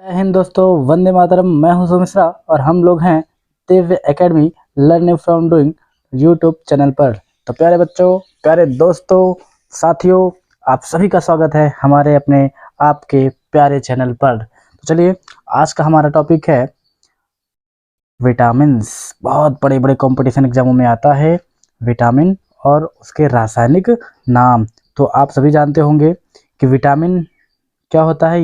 जय हिंद दोस्तों, वंदे मातरम। मैं हूं सुमित मिश्रा और हम लोग हैं Divya academy learning from doing YouTube channel पर। तो प्यारे बच्चों, प्यारे दोस्तों, साथियों, आप सभी का स्वागत है हमारे अपने आपके प्यारे चैनल पर। तो चलिए, आज का हमारा टॉपिक है विटामिन्स। बहुत बड़े बड़े कंपटीशन एग्जामों में आता है विटामिन और उसके रासायनिक नाम। तो आप सभी जानते होंगे कि विटामिन क्या होता है।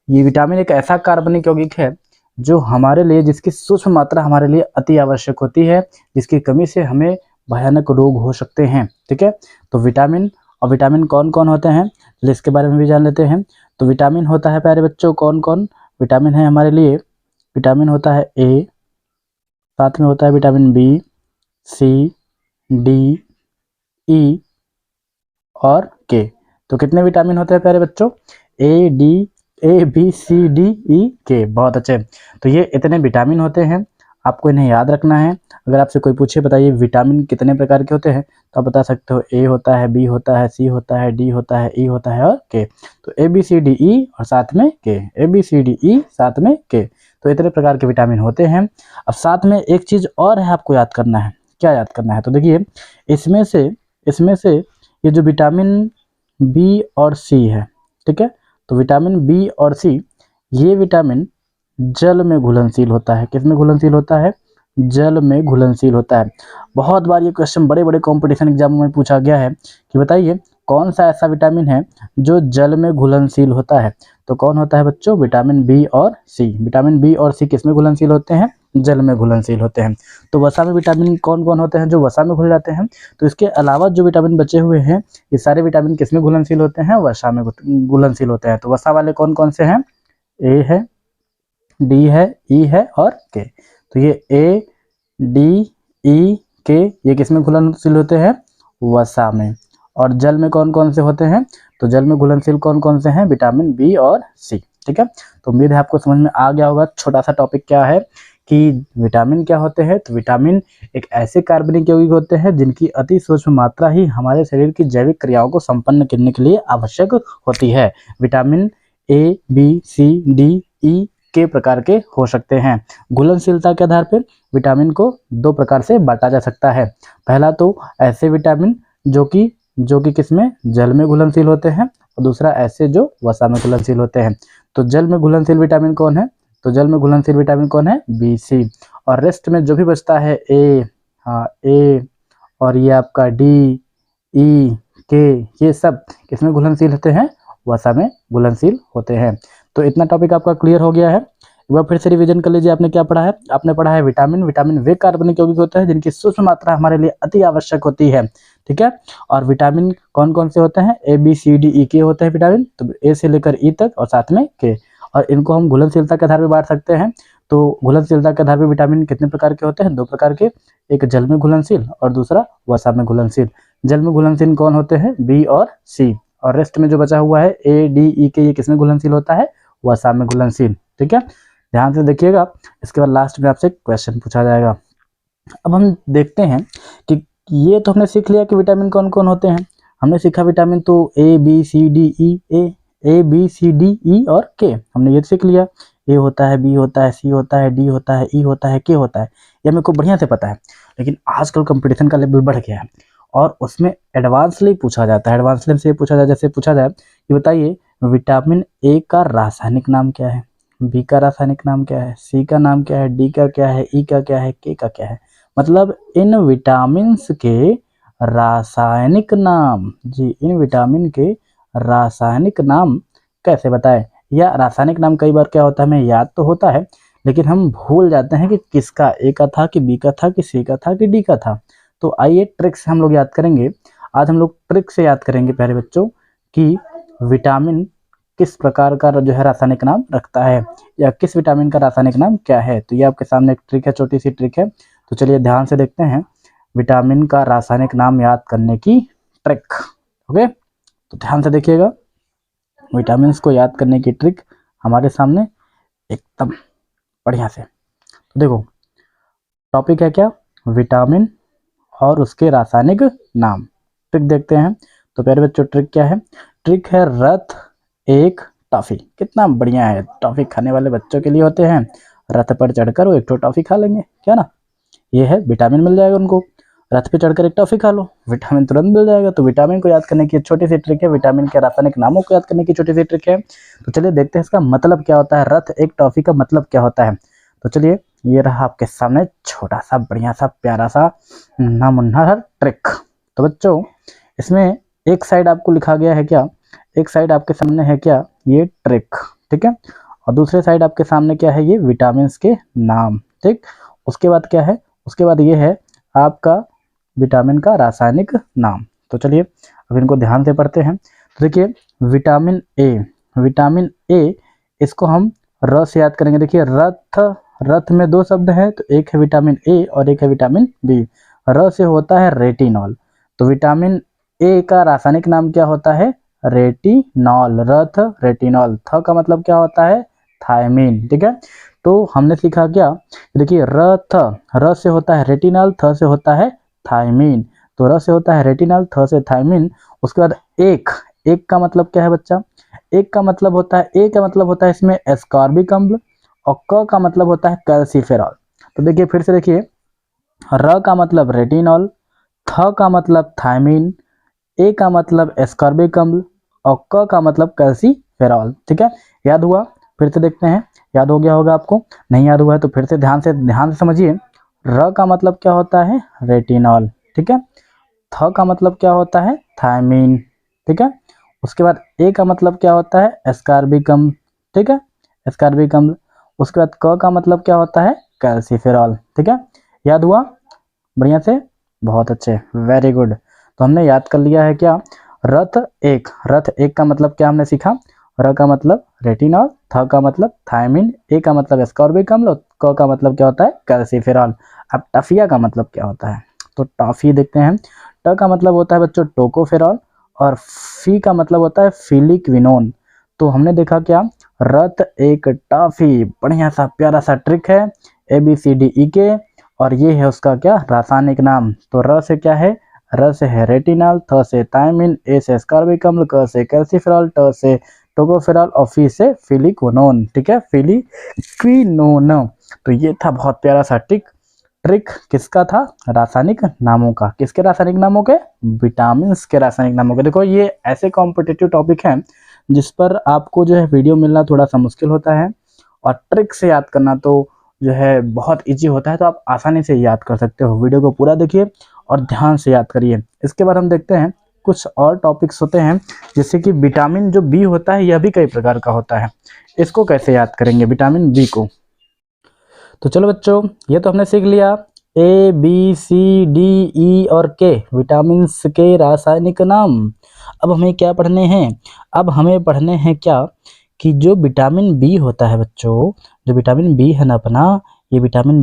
ये विटामिन एक ऐसा कार्बनिक यौगिक है जो हमारे लिए, जिसकी सूक्ष्म मात्रा हमारे लिए अति आवश्यक होती है, जिसकी कमी से हमें भयानक रोग हो सकते हैं। ठीक है, तो विटामिन और विटामिन कौन कौन होते हैं, चलिए इसके बारे में भी जान लेते हैं। तो विटामिन होता है प्यारे बच्चों, कौन कौन विटामिन है हमारे लिए। विटामिन होता है ए, साथ में होता है विटामिन बी, सी, डी, ई और के। तो कितने विटामिन होते हैं प्यारे बच्चों? ए बी सी डी ई के। बहुत अच्छे। तो ये इतने विटामिन होते हैं, आपको इन्हें याद रखना है। अगर आपसे कोई पूछे बताइए विटामिन कितने प्रकार के होते हैं, तो आप बता सकते हो ए होता है, बी होता है, सी होता है, डी होता है, ई होता है और के। तो ए बी सी डी ई और साथ में के, ए बी सी डी ई साथ में के। तो इतने प्रकार के विटामिन होते हैं। अब साथ में एक चीज और है, आपको याद करना है। क्या याद करना है? तो देखिए, इसमें से ये जो विटामिन बी और सी है, ठीक है, तो विटामिन बी और सी, ये विटामिन जल में घुलनशील होता है। किस में घुलनशील होता है? जल में घुलनशील होता है। बहुत बार ये क्वेश्चन बड़े बड़े कंपटीशन एग्जामों में पूछा गया है कि बताइए कौन सा ऐसा विटामिन है जो जल में घुलनशील होता है। तो कौन होता है बच्चों? विटामिन बी और सी। विटामिन बी और सी किस में घुलनशील होते हैं? जल में घुलनशील होते हैं। तो वसा में विटामिन कौन कौन होते हैं जो वसा में घुल जाते हैं? तो इसके अलावा जो विटामिन बचे हुए हैं, ये सारे विटामिन किस में घुलनशील होते हैं? वसा में घुलनशील होते हैं। तो वसा वाले कौन कौन से हैं? ए है, डी है, ई है और के। तो ये ए, डी, ई, के, ये किस में घुलनशील होते हैं? वसा में। और जल में कौन कौन से होते हैं? तो जल में घुलनशील कौन कौन से हैं? विटामिन बी और सी। ठीक है, तो उम्मीद है आपको समझ में आ गया होगा छोटा सा टॉपिक क्या है कि विटामिन क्या होते हैं। तो विटामिन एक ऐसे कार्बनिक यौगिक होते हैं जिनकी अति सूक्ष्म मात्रा ही हमारे शरीर की जैविक क्रियाओं को संपन्न करने के लिए आवश्यक होती है। Vitamin A, B, C, D, E के प्रकार के हो सकते हैं। घुलनशीलता के आधार पर विटामिन को दो प्रकार से बांटा जा सकता है। पहला तो ऐसे विटामिन जो कि किसमें? जल में घुलनशील होते हैं, और दूसरा ऐसे जो वसा में घुलनशील होते हैं। तो जल में घुलनशील विटामिन कौन है? तो जल में घुलनशील विटामिन कौन है? बी, सी। और रेस्ट में जो भी बचता है ए, हाँ ए, और ये आपका डी, ई, के, ये सब किसमें घुलनशील होते हैं? वसा में घुलनशील होते हैं। तो इतना टॉपिक आपका क्लियर हो गया है। एक बार फिर से रिवीजन कर लीजिए, आपने क्या पढ़ा है। आपने पढ़ा है विटामिन वे कार्बनिक यौगिक होते हैं जिनकी सूक्ष्म मात्रा हमारे लिए अति आवश्यक होती है। ठीक है, और विटामिन कौन कौन से होते हैं? ए, बी, सी, डी, ई, के होते हैं विटामिन। तो ए से लेकर ई तक और साथ में के। और इनको हम घुलनशीलता के आधार पर बांट सकते हैं। तो घुलनशीलता के आधार पर विटामिन कितने प्रकार के होते हैं? दो प्रकार के, एक जल में घुलनशील और दूसरा वसा में घुलनशील। जल में घुलनशील कौन होते हैं? बी और सी। और रेस्ट में जो बचा हुआ है ए, डी, ई, के, ये किसमें घुलनशील होता है? वसा में घुलनशील। ठीक है, ध्यान से देखिएगा। इसके बाद लास्ट में आपसे क्वेश्चन पूछा जाएगा। अब हम देखते हैं कि ये तो हमने सीख लिया कि विटामिन कौन कौन होते हैं। हमने सीखा विटामिन तो ए, बी, सी, डी, ई, ए, बी, सी, डी, ई और के, हमने ये सीख लिया। ए होता है, बी होता है, सी होता है, डी होता है, ई होता है, के होता है। ये मेरे को बढ़िया से पता है। लेकिन आजकल कंपटीशन का लेवल बढ़ गया है और उसमें एडवांसली पूछा जाता है। एडवांसली से पूछा जाए, जैसे पूछा जाए कि बताइए विटामिन ए का रासायनिक नाम क्या है, बी का रासायनिक नाम क्या है, सी का नाम क्या है, डी का क्या है, ई का क्या है, के का क्या है। मतलब इन विटामिन्स के रासायनिक नाम, जी इन विटामिन के रासायनिक नाम कैसे बताएं। या रासायनिक नाम कई बार क्या होता है, हमें याद तो होता है लेकिन हम भूल जाते हैं कि किसका, ए का था कि बी का था कि सी का था कि डी का था। तो आइए ट्रिक से हम लोग याद करेंगे। आज हम लोग ट्रिक से याद करेंगे प्यारे बच्चों कि विटामिन किस प्रकार का जो है रासायनिक नाम रखता है, या किस विटामिन का रासायनिक नाम क्या है। तो ये आपके सामने एक ट्रिक है, छोटी सी ट्रिक है। तो चलिए ध्यान से देखते हैं विटामिन का रासायनिक नाम याद करने की ट्रिक। ओके, तो ध्यान से देखिएगा, विटामिन को याद करने की ट्रिक हमारे सामने एकदम बढ़िया से। तो देखो टॉपिक है क्या? विटामिन और उसके रासायनिक नाम। ट्रिक देखते हैं। तो प्यारे बच्चों ट्रिक क्या है? ट्रिक है रथ एक टॉफ़ी। कितना बढ़िया है, टॉफ़ी खाने वाले बच्चों के लिए होते हैं। रथ पर चढ़कर वो एक ठो टॉफ़ी खा लेंगे, क्या ना। ये है विटामिन मिल जाएगा उनको, रथ पे चढ़कर एक टॉफ़ी खा लो, विटामिन तुरंत मिल जाएगा। तो विटामिन को याद करने की छोटी सी ट्रिक है, विटामिन के रासायनिक नामों को याद करने की छोटी सी ट्रिक है। तो चलिए देखते हैं इसका मतलब क्या होता है, रथ एक टॉफ़ी का मतलब क्या होता है। तो चलिए ये रहा आपके सामने छोटा सा बढ़िया सा प्यारा सा नमुन्ना ट्रिक। तो बच्चों इसमें एक साइड आपको लिखा गया है क्या, एक साइड आपके सामने है क्या, ये ट्रिक, ठीक है। और दूसरे साइड आपके सामने क्या है, ये विटामिन के नाम, ठीक। उसके बाद क्या है, उसके बाद ये है आपका विटामिन का रासायनिक नाम। तो चलिए अब इनको ध्यान से पढ़ते हैं। तो देखिए विटामिन ए, विटामिन ए इसको हम र से याद करेंगे। देखिए रथ, रथ में दो शब्द हैं, तो एक है विटामिन ए और एक है विटामिन बी। र से होता है रेटिनॉल। तो विटामिन ए का रासायनिक नाम क्या होता है, रेटिनॉल, रथ रेटिनॉल। थ का मतलब क्या होता है, थायमीन, ठीक है। तो हमने सीखा क्या, देखिए रथ, र से होता है रेटिनॉल, थ से होता है थायमीन। तो र से होता है रेटिनॉल, थ से थायमीन। उसके बाद एक, एक का मतलब क्या है बच्चा, एक का मतलब होता है, ए का मतलब होता है इसमें एस्कॉर्बिक अम्ल, और क का मतलब होता है कैल्सिफेरॉल। तो देखिए फिर से देखिए, र का मतलब रेटिनॉल, थ का मतलब थायमीन, ए का मतलब एस्कॉर्बिक अम्ल, और क का मतलब कैल्सिफेरॉल, ठीक है। याद हुआ, फिर से देखते हैं, याद हो गया होगा आपको, नहीं याद हुआ है तो फिर से ध्यान से समझिए। र का मतलब क्या होता है, रेटिनॉल, ठीक है। थ का मतलब क्या होता है, थायमीन, ठीक है। उसके बाद ए का मतलब क्या होता है, एस्कॉर्बिक अम्ल, ठीक है, एस्कॉर्बिक अम्ल। उसके बाद क का मतलब क्या होता है, कैल्सिफेरॉल, ठीक है। याद हुआ बढ़िया से, बहुत अच्छे, वेरी गुड। तो हमने याद कर लिया है क्या, रथ एक, रथ एक का मतलब क्या हमने सीखा, र का मतलब रेटिनॉल, थ का मतलब थायमीन, ए का मतलब एस्कॉर्बिक अम्ल, क का मतलब क्या होता है, कैल्सिफेरॉल। अब टफिया का मतलब क्या होता है, तो टॉफी देखते हैं। ट का मतलब होता है बच्चों टोकोफेरॉल, और फी का मतलब होता है फिलिक्विनोन। तो हमने देखा क्या, रथ एक टॉफी, बढ़िया सा प्यारा सा ट्रिक है, ABCDE और ये है उसका क्या, रासायनिक नाम। तो र से क्या है, र से है रेटिनॉल, थ से थायमीन, ए से एस्कॉर्बिक अम्ल, क से कैल्सिफेरॉल, ट से टोकोफेरॉल, और फी से फिलिक्विनोन, ठीक है, फिलिक्विनोन। तो ये था बहुत प्यारा सा ट्रिक, ट्रिक किसका था, रासायनिक नामों का। किसके रासायनिक नामों के, विटामिन के रासायनिक नामों के। देखो ये ऐसे कॉम्पिटिटिव टॉपिक हैं जिस पर आपको जो है वीडियो मिलना थोड़ा सा मुश्किल होता है, और ट्रिक से याद करना तो जो है बहुत इजी होता है। तो आप आसानी से याद कर सकते हो, वीडियो को पूरा देखिए और ध्यान से याद करिए। इसके बाद हम देखते हैं कुछ और टॉपिक्स होते हैं, जैसे कि विटामिन जो बी होता है, यह भी कई प्रकार का होता है। इसको कैसे याद करेंगे विटामिन बी को। तो चलो बच्चों ये तो हमने सीख लिया, ABCDE और के विटामिन के रासायनिक नाम। अब हमें क्या पढ़ने हैं, अब हमें पढ़ने हैं क्या, कि जो विटामिन बी होता है बच्चों, जो विटामिन बी है ना अपना, ये विटामिन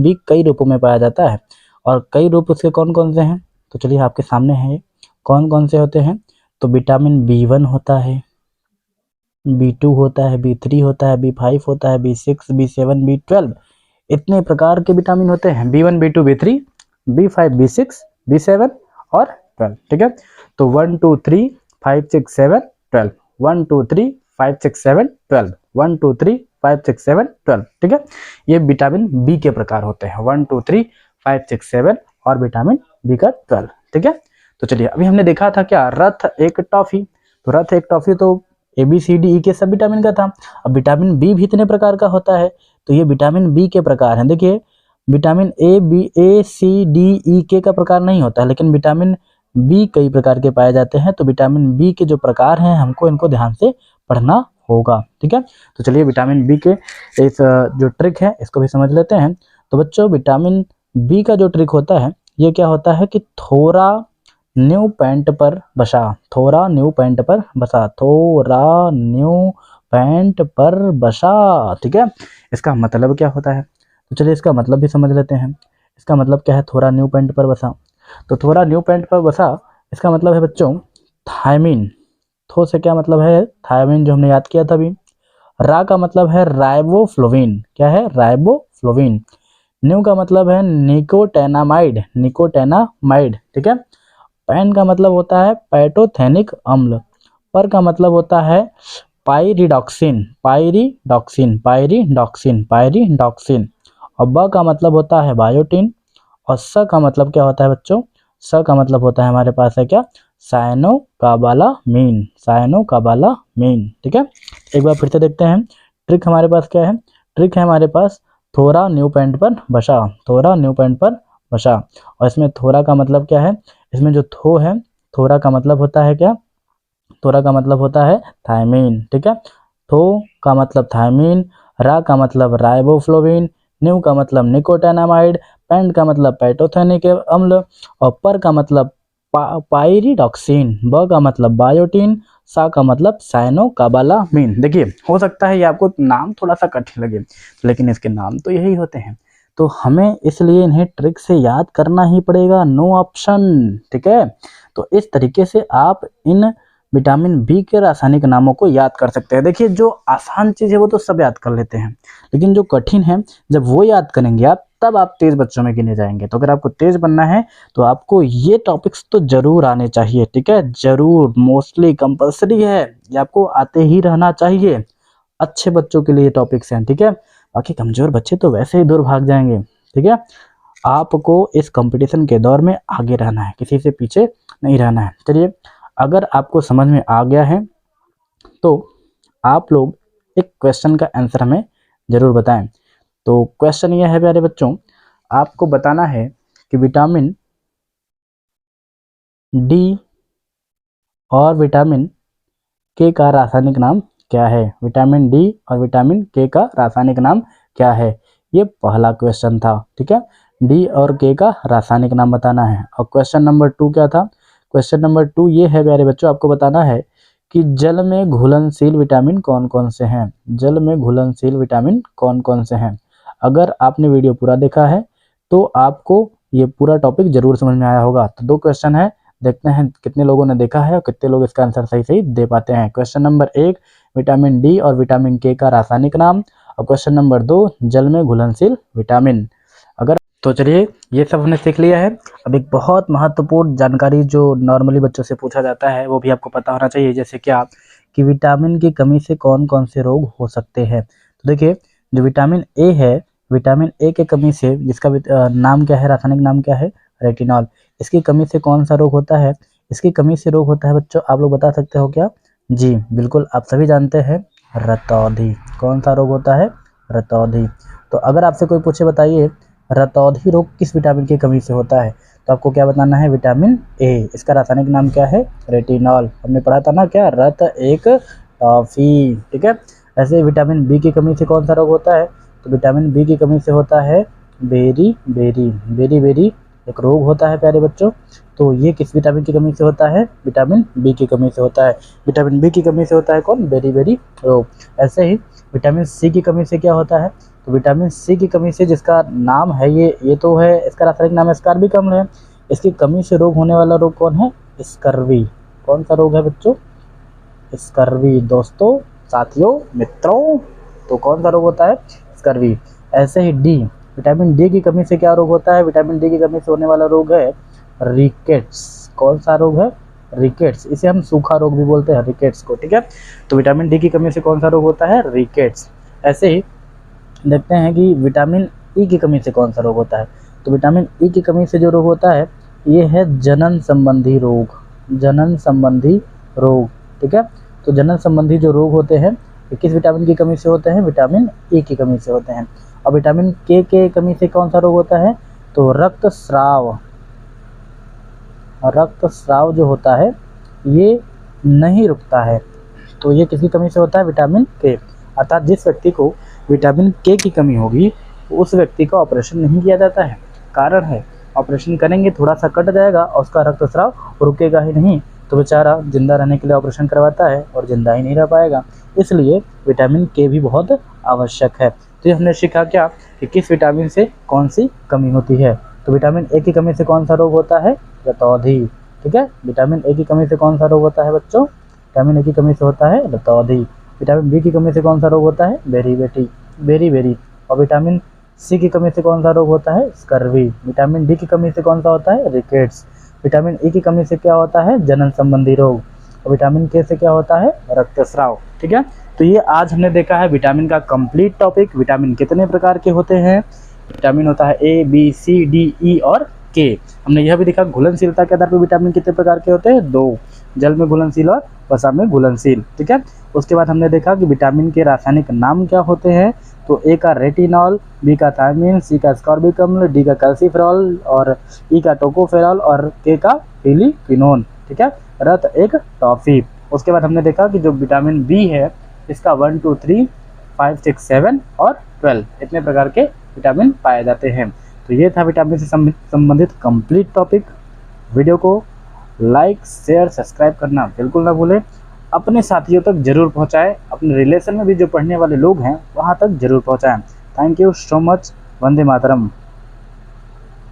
बी कई रूपों में पाया जाता है। और कई रूप उसके कौन कौन से हैं, तो चलिए आपके सामने हैं ये, कौन कौन से होते हैं। तो विटामिन B1 होता है, B2 होता है, B3 होता है, B5 होता है, B6, B7, B12, इतने प्रकार के विटामिन होते हैं। B1, B2, B3, B5, B6, B7 और 12, ठीक है। तो 1 2 3 5 6 7 12, 1 2 3 5 6 7 12, 1 2 3 5 6 7 12, ठीक है। ये विटामिन बी के प्रकार होते हैं, 1 2 3 5 6 7 और विटामिन बी का 12, ठीक है। तो चलिए अभी हमने देखा था क्या, रथ एक टॉफी। तो रथ एक टॉफी तो ABCDE के सब विटामिन का था। अब विटामिन बी भी इतने प्रकार का होता है, तो ये विटामिन बी के प्रकार हैं। देखिए विटामिन ACDE का प्रकार नहीं होता है, लेकिन विटामिन बी कई प्रकार के पाए जाते हैं। तो विटामिन बी के जो प्रकार हैं हमको इनको ध्यान से पढ़ना होगा, ठीक है। तो चलिए विटामिन बी के इस जो ट्रिक है इसको भी समझ लेते हैं। तो बच्चों विटामिन बी का जो ट्रिक होता है, ये क्या होता है कि थोड़ा न्यू पैंट पर बसा, थोड़ा न्यू पैंट पर बसा, थोड़ा न्यू पैंट पर बसा, ठीक है। इसका मतलब क्या होता है, तो चलिए इसका मतलब भी समझ लेते हैं। इसका मतलब क्या है, थोड़ा न्यू पैंट पर बसा। तो थोड़ा न्यू पैंट पर बसा, इसका मतलब है बच्चों थायमीन। थो से क्या मतलब है, थायमीन, जो हमने याद किया था अभी। रा का मतलब है राइबोफ्लोविन, क्या है, राइबोफ्लोविन। न्यू का मतलब है निकोटेनामाइड, निकोटेनामाइड, ठीक है। पैन का मतलब होता है पैटोथेनिक अम्ल। पर का मतलब होता है पायरिडॉक्सिन, पायरिडॉक्सिन, पायरिडॉक्सिन, पायरिडॉक्सिन। और ब का मतलब होता है बायोटिन, और स का मतलब क्या होता है बच्चों, स का मतलब होता है हमारे पास है क्या, सायनोकोबालामीन, सायनोकोबालामीन। ठीक है, एक बार फिर से देखते हैं ट्रिक हमारे पास क्या है। ट्रिक है हमारे पास थोड़ा न्यू पॉइंट पर बसा, थोड़ा न्यू पॉइंट पर बसा। और इसमें थोड़ा का मतलब क्या है, इसमें जो थो है, थोड़ा का मतलब होता है क्या, थोड़ा का मतलब होता है थायमीन। ठीक है, थो का मतलब थायमीन, रा का मतलब राइबोफ्लोविन, न्यू का मतलब निकोटानामाइड, पेंट का मतलब पैटोथेनिक अम्ल, और पर का मतलब पायरिडॉक्सिन, ब का मतलब बायोटिन, सा का मतलब सायनोकोबालामीन। देखिए हो सकता है ये आपको नाम थोड़ा सा कठिन लगे, लेकिन इसके नाम तो यही होते हैं, तो हमें इसलिए इन्हें ट्रिक से याद करना ही पड़ेगा, नो ऑप्शन। ठीक है, तो इस तरीके से आप इन विटामिन बी के रासायनिक नामों को याद कर सकते हैं। देखिए जो आसान चीज़ है वो तो सब याद कर लेते हैं, लेकिन जो कठिन है जब वो याद करेंगे आप, तब आप तेज बच्चों में गिने जाएंगे। तो अगर आपको तेज बनना है तो आपको ये टॉपिक्स तो जरूर आने चाहिए। ठीक है, जरूर, मोस्टली कंपलसरी है, ये आपको आते ही रहना चाहिए। अच्छे बच्चों के लिए टॉपिक्स हैं। ठीक है, बाकी कमजोर बच्चे तो वैसे ही दूर भाग जाएंगे। ठीक है, आपको इस कंपटीशन के दौर में आगे रहना है, किसी से पीछे नहीं रहना है। चलिए, अगर आपको समझ में आ गया है तो आप लोग एक क्वेश्चन का आंसर हमें ज़रूर बताएं। तो क्वेश्चन यह है प्यारे बच्चों, आपको बताना है कि विटामिन डी और विटामिन के का रासायनिक नाम क्या है। विटामिन डी और विटामिन के का रासायनिक नाम क्या है, ये पहला क्वेश्चन था। ठीक है, डी और के का रासायनिक नाम बताना है। और क्वेश्चन नंबर 2 क्या था, क्वेश्चन नंबर 2 ये है प्यारे बच्चों, आपको बताना है कि जल में घुलनशील विटामिन कौन कौन से हैं, जल में घुलनशील विटामिन कौन कौन से हैं। अगर आपने वीडियो पूरा देखा है तो आपको ये पूरा टॉपिक जरूर समझ में आया होगा। तो 2 क्वेश्चन है, देखते हैं कितने लोगों ने देखा है और कितने लोग इसका आंसर सही सही दे पाते हैं। क्वेश्चन नंबर 1, विटामिन डी और विटामिन के का रासायनिक नाम, और क्वेश्चन नंबर 2, जल में घुलनशील विटामिन। अगर तो चलिए ये सब हमने सीख लिया है। अब एक बहुत महत्वपूर्ण जानकारी जो नॉर्मली बच्चों से पूछा जाता है वो भी आपको पता होना चाहिए, जैसे क्या कि विटामिन की कमी से कौन कौन से रोग हो सकते हैं। तो देखिए जो विटामिन ए है, विटामिन ए के कमी से, जिसका नाम क्या है, रासायनिक नाम क्या है, रेटिनॉल, इसकी कमी से कौन सा रोग होता है, इसकी कमी से रोग होता है बच्चों, आप लोग बता सकते हो क्या, जी बिल्कुल आप सभी जानते हैं, रतौंधी। कौन सा रोग होता है, रतौंधी। तो अगर आपसे कोई पूछे बताइए रतौंधी रोग किस विटामिन की कमी से होता है, तो आपको क्या बताना है, विटामिन ए, इसका रासायनिक नाम क्या है, रेटिनॉल। हमने पढ़ा था ना क्या, रत एक टॉफी। ठीक है, ऐसे विटामिन बी की कमी से कौन सा रोग होता है, तो विटामिन बी की कमी से होता है बेरी बेरी, बेरी बेरी एक रोग होता है प्यारे बच्चों। तो ये किस विटामिन की कमी से होता है, विटामिन बी की कमी से होता है। विटामिन बी की कमी से होता है कौन, बेरी बेरी रोग। ऐसे ही विटामिन सी की कमी से क्या होता है, तो विटामिन सी की कमी से, जिसका नाम है ये तो है, इसका रासायनिक नाम है स्कारबिक अम्ल है, इसकी कमी से रोग होने वाला रोग कौन है, स्कर्वी। कौन सा रोग है बच्चों, स्कर्वी। दोस्तों, साथियों, मित्रों, तो कौन सा रोग होता है, स्कर्वी। ऐसे ही डी, विटामिन डी की कमी से क्या रोग होता है, विटामिन डी की कमी से होने वाला रोग है रिकेट्स। कौन सा रोग है, रिकेट्स। इसे हम सूखा रोग भी बोलते हैं, रिकेट्स को। ठीक है, तो विटामिन डी की कमी से कौन सा रोग होता है, रिकेट्स। ऐसे ही देखते हैं कि विटामिन ई की कमी से कौन सा रोग होता है, तो विटामिन ई की कमी से जो रोग होता है ये है जनन संबंधी रोग, जनन संबंधी रोग। ठीक है, तो जनन संबंधी जो रोग होते हैं ये किस विटामिन की कमी से होते हैं, विटामिन ई की कमी से होते हैं। और विटामिन के कमी से कौन सा रोग होता है, तो रक्तस्राव। रक्तस्राव जो होता है ये नहीं रुकता है, तो ये किसकी कमी से होता है, विटामिन के। अर्थात जिस व्यक्ति को विटामिन के की कमी होगी उस व्यक्ति का ऑपरेशन नहीं किया जाता है। कारण है, ऑपरेशन करेंगे थोड़ा सा कट जाएगा और उसका रक्तस्राव रुकेगा ही नहीं, तो बेचारा जिंदा रहने के लिए ऑपरेशन करवाता है और जिंदा ही नहीं रह पाएगा। इसलिए विटामिन के भी बहुत आवश्यक है। तो ये हमने सीखा क्या कि किस विटामिन से कौन सी कमी होती है। तो विटामिन ए की कमी से कौन सा रोग होता है, रतौंधी। ठीक है, विटामिन ए की कमी से कौन सा रोग होता है बच्चों, विटामिन ए की कमी से होता है रतौंधी। विटामिन बी की कमी से कौन सा रोग होता है, बेरी बेरी। और विटामिन सी की कमी से कौन सा रोग होता है, स्कर्वी। विटामिन डी की कमी से कौन सा होता है, रिकेट्स। विटामिन ई की कमी से क्या होता है, जनन संबंधी रोग। और विटामिन के से क्या होता है, रक्तस्राव। ठीक है, तो ये आज हमने देखा है विटामिन का कंप्लीट टॉपिक। विटामिन कितने प्रकार के होते हैं, विटामिन होता है ए बी सी डी ई और के। हमने यह भी देखा घुलनशीलता के आधार पर विटामिन कितने प्रकार के होते हैं, 2, जल में घुलनशील और वसा में घुलनशील। ठीक है, उसके बाद हमने देखा कि विटामिन के रासायनिक नाम क्या होते हैं, तो ए का रेटिनॉल, बी का थायमिन, सी का स्कॉर्बिक अम्ल, डी का कैल्सीफेरॉल और ई का टोकोफेरॉल और के का फिलिक्विनोन। ठीक है, रत एक टॉफी। उसके बाद हमने देखा कि जो विटामिन बी है इसका 1 2 3 5 6 7 और 12 इतने प्रकार के विटामिन पाए जाते हैं। तो ये था विटामिन से संबंधित कंप्लीट टॉपिक। वीडियो को लाइक शेयर सब्सक्राइब करना बिल्कुल ना भूलें, अपने साथियों तक जरूर पहुंचाएं, अपने रिलेशन में भी जो पढ़ने वाले लोग हैं वहां तक जरूर पहुंचाएं। Thank you so much. Vande Mataram.